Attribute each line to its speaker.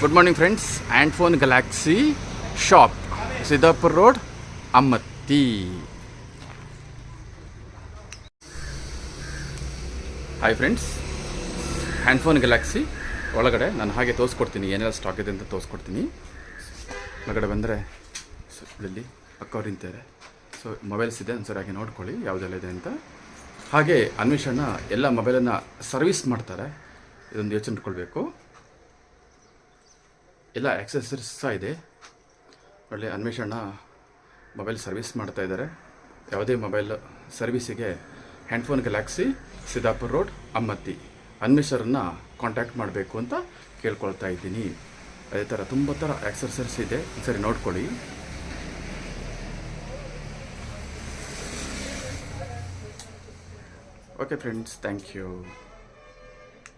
Speaker 1: Good morning friends. Handphone galaxy shop, Siddapura road, Ammathi. Hi friends, handphone galaxy ಒಳಗಡೆ ನಾನು ಹಾಗೆ ತೋರಿಸ್ಕೊಡ್ತೀನಿ, ಏನೆಲ್ಲ ಸ್ಟಾಕ್ ಇದೆ ಅಂತ ತೋರಿಸ್ಕೊಡ್ತೀನಿ. ಒಳಗಡೆ ಬಂದರೆ ಇಲ್ಲಿ ಅಕ್ಕವ್ರು ನಿಂತಿದ್ದಾರೆ. ಸೊ ಮೊಬೈಲ್ಸ್ ಇದೆ, ಒಂದ್ಸರಿ ಹಾಗೆ ನೋಡ್ಕೊಳ್ಳಿ ಯಾವುದೆಲ್ಲ ಇದೆ ಅಂತ. ಹಾಗೆ ಅನ್ವೇಷಣ ಎಲ್ಲ ಮೊಬೈಲನ್ನು ಸರ್ವಿಸ್ ಮಾಡ್ತಾರೆ, ಇದೊಂದು ಯೋಚನೆ ಇಟ್ಕೊಳ್ಬೇಕು. ಎಲ್ಲ ಆಕ್ಸೆಸರೀಸ್ ಸಹ ಇದೆ. ಒಳ್ಳೆ ಅನ್ವೇಷಣ ಮೊಬೈಲ್ ಸರ್ವಿಸ್ ಮಾಡ್ತಾ ಇದ್ದಾರೆ. ಯಾವುದೇ ಮೊಬೈಲ್ ಸರ್ವಿಸಿಗೆ handphone galaxy, Siddapura road, Ammathi ಅನ್ವೇಷರನ್ನು ಕಾಂಟ್ಯಾಕ್ಟ್ ಮಾಡಬೇಕು ಅಂತ ಕೇಳ್ಕೊಳ್ತಾ ಇದ್ದೀನಿ. ಅದೇ ಥರ ತುಂಬ ಥರ ಆಕ್ಸೆಸರೀಸ್ ಇದೆ, ಸರಿ ನೋಡ್ಕೊಳ್ಳಿ. Okay friends, thank you.